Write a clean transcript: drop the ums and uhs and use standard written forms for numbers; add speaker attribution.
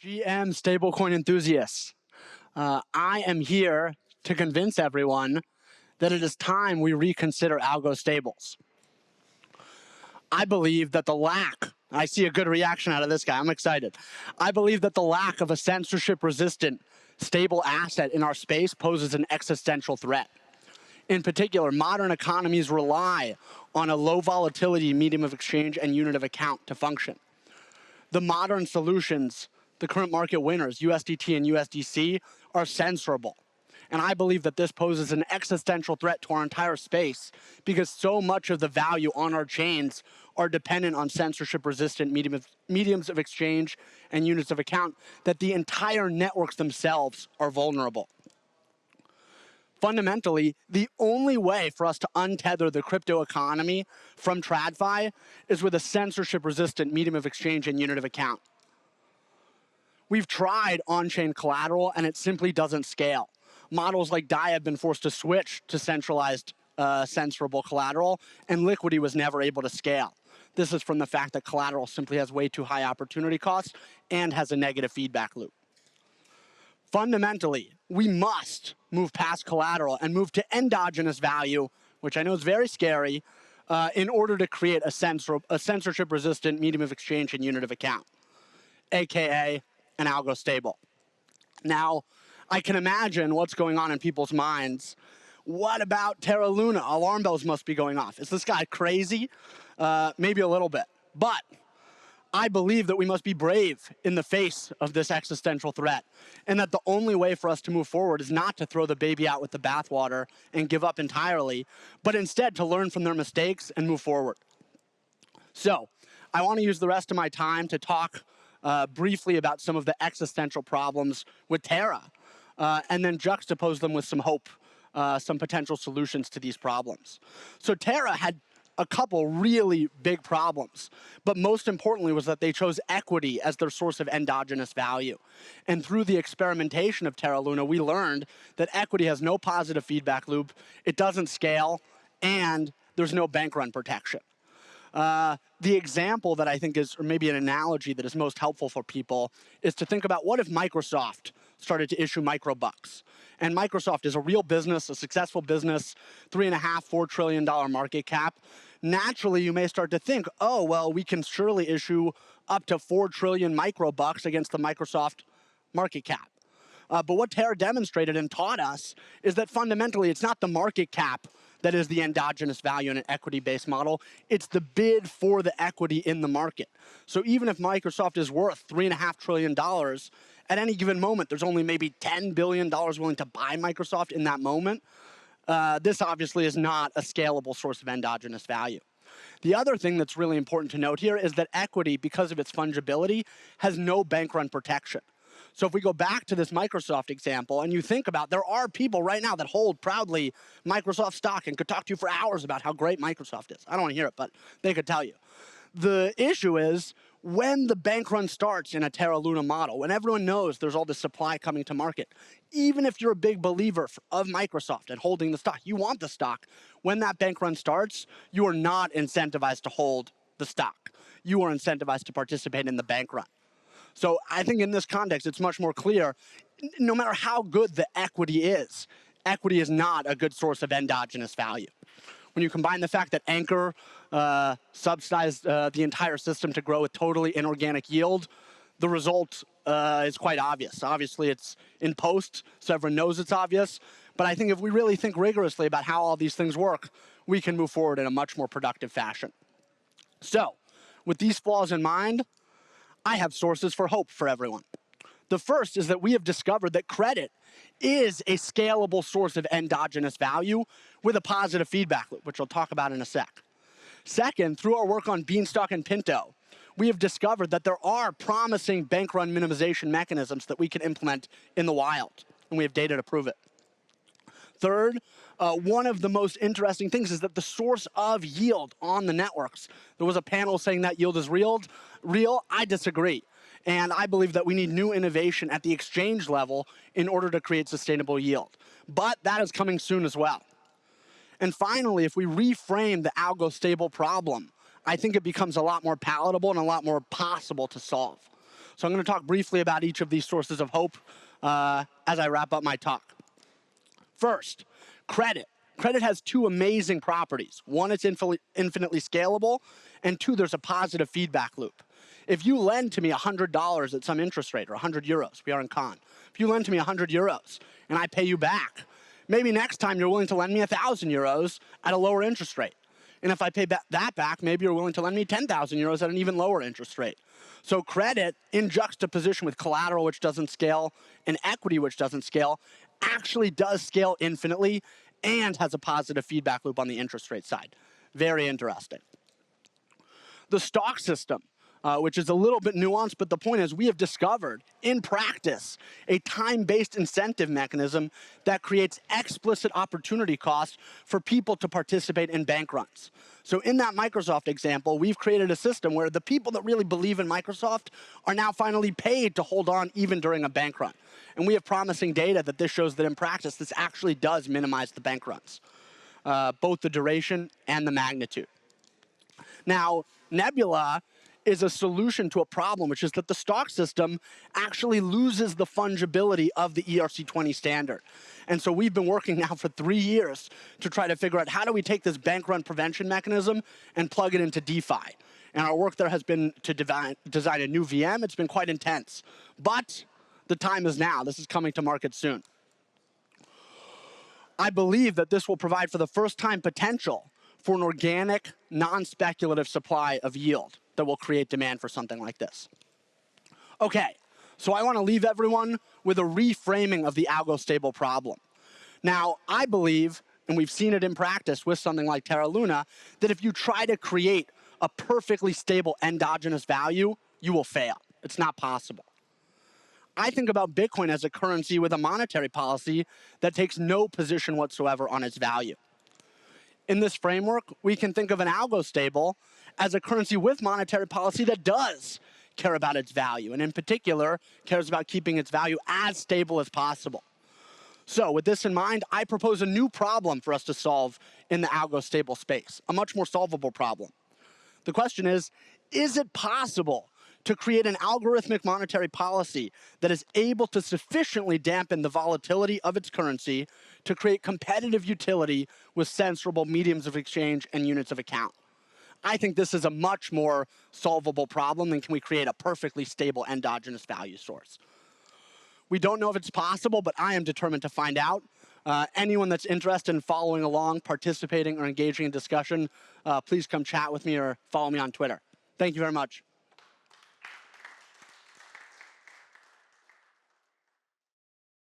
Speaker 1: GM stablecoin enthusiasts, I am here to convince everyone that it is time we reconsider algo stables. I believe that I see a good reaction out of this guy, I'm excited. I believe that the lack of a censorship-resistant stable asset in our space poses an existential threat. In particular, modern economies rely on a low volatility medium of exchange and unit of account to function. The modern solutions, the current market winners, USDT and USDC, are censorable. And I believe that this poses an existential threat to our entire space because so much of the value on our chains are dependent on censorship-resistant mediums of exchange and units of account that the entire networks themselves are vulnerable. Fundamentally, the only way for us to untether the crypto economy from TradFi is with a censorship-resistant medium of exchange and unit of account. We've tried on-chain collateral, and it simply doesn't scale. Models like DAI have been forced to switch to centralized censorable collateral, and Liquidity was never able to scale. This is from the fact that collateral simply has way too high opportunity costs and has a negative feedback loop. Fundamentally, we must move past collateral and move to endogenous value, which I know is very scary, in order to create a censorship-resistant medium of exchange and unit of account, aka an algo stable. Now, I can imagine what's going on in people's minds. What about Terra Luna? Alarm bells must be going off. Is this guy crazy? Maybe a little bit. But I believe that we must be brave in the face of this existential threat, and that the only way for us to move forward is not to throw the baby out with the bathwater and give up entirely, but instead to learn from their mistakes and move forward. So, I want to use the rest of my time to talk briefly about some of the existential problems with Terra, and then juxtapose them with some hope, some potential solutions to these problems. So Terra had a couple really big problems, but most importantly was that they chose equity as their source of endogenous value. And through the experimentation of Terra Luna, we learned that equity has no positive feedback loop, it doesn't scale, and there's no bank run protection. The example that I think is, or maybe an analogy that is most helpful for people, is to think about what if Microsoft started to issue microbucks. And Microsoft is a real business, a successful business, $3.5, $4 trillion market cap. Naturally, you may start to think, oh, well, we can surely issue up to 4 trillion microbucks against the Microsoft market cap. But what Terra demonstrated and taught us is that fundamentally it's not the market cap that is the endogenous value in an equity-based model. It's the bid for the equity in the market. So even if Microsoft is worth $3.5 trillion, at any given moment, there's only maybe $10 billion willing to buy Microsoft in that moment. This obviously is not a scalable source of endogenous value. The other thing that's really important to note here is that equity, because of its fungibility, has no bank run protection. So if we go back to this Microsoft example and you think about, there are people right now that hold proudly Microsoft stock and could talk to you for hours about how great Microsoft is. I don't want to hear it, but they could tell you. The issue is when the bank run starts in a Terra Luna model, when everyone knows there's all this supply coming to market, even if you're a big believer of Microsoft and holding the stock, you want the stock, when that bank run starts, you are not incentivized to hold the stock. You are incentivized to participate in the bank run. So I think in this context, it's much more clear, no matter how good the equity is not a good source of endogenous value. When you combine the fact that Anchor subsidized the entire system to grow with totally inorganic yield, the result is quite obvious. Obviously, it's in post, so everyone knows it's obvious. But I think if we really think rigorously about how all these things work, we can move forward in a much more productive fashion. So, with these flaws in mind, I have sources for hope for everyone. The first is that we have discovered that credit is a scalable source of endogenous value with a positive feedback loop, which I'll talk about in a sec. Second, through our work on Beanstalk and Pinto, we have discovered that there are promising bank run minimization mechanisms that we can implement in the wild, and we have data to prove it. Third, one of the most interesting things is that the source of yield on the networks, there was a panel saying that yield is real. I disagree. And I believe that we need new innovation at the exchange level in order to create sustainable yield. But that is coming soon as well. And finally, if we reframe the algo stable problem, I think it becomes a lot more palatable and a lot more possible to solve. So I'm going to talk briefly about each of these sources of hope as I wrap up my talk. First, credit. Credit has two amazing properties. One, it's infinitely scalable, and two, there's a positive feedback loop. If you lend to me $100 at some interest rate, or 100 euros, we are in con. If you lend to me 100 euros and I pay you back, maybe next time you're willing to lend me 1,000 euros at a lower interest rate. And if I pay that back, maybe you're willing to lend me 10,000 euros at an even lower interest rate. So credit, in juxtaposition with collateral, which doesn't scale, and equity, which doesn't scale, actually does scale infinitely and has a positive feedback loop on the interest rate side. Very interesting. The stock system, which is a little bit nuanced, but the point is we have discovered in practice a time-based incentive mechanism that creates explicit opportunity costs for people to participate in bank runs. So in that Microsoft example, we've created a system where the people that really believe in Microsoft are now finally paid to hold on even during a bank run. And we have promising data that this shows that in practice, this actually does minimize the bank runs, both the duration and the magnitude. Now, Nebula is a solution to a problem, which is that the stock system actually loses the fungibility of the ERC20 standard. And so we've been working now for 3 years to try to figure out how do we take this bank run prevention mechanism and plug it into DeFi. And our work there has been to design a new VM. It's been quite intense. But the time is now. This is coming to market soon. I believe that this will provide for the first time potential for an organic, non-speculative supply of yield that will create demand for something like this. Okay, so I want to leave everyone with a reframing of the algo stable problem. Now, I believe, and we've seen it in practice with something like Terra Luna, that if you try to create a perfectly stable endogenous value, you will fail. It's not possible. I think about Bitcoin as a currency with a monetary policy that takes no position whatsoever on its value. In this framework, we can think of an algo stable as a currency with monetary policy that does care about its value, and in particular, cares about keeping its value as stable as possible. So with this in mind, I propose a new problem for us to solve in the algo stable space, a much more solvable problem. The question is it possible to create an algorithmic monetary policy that is able to sufficiently dampen the volatility of its currency to create competitive utility with censorable mediums of exchange and units of account? I think this is a much more solvable problem than can we create a perfectly stable endogenous value source. We don't know if it's possible, but I am determined to find out. Anyone that's interested in following along, participating, or engaging in discussion, please come chat with me or follow me on Twitter. Thank you very much.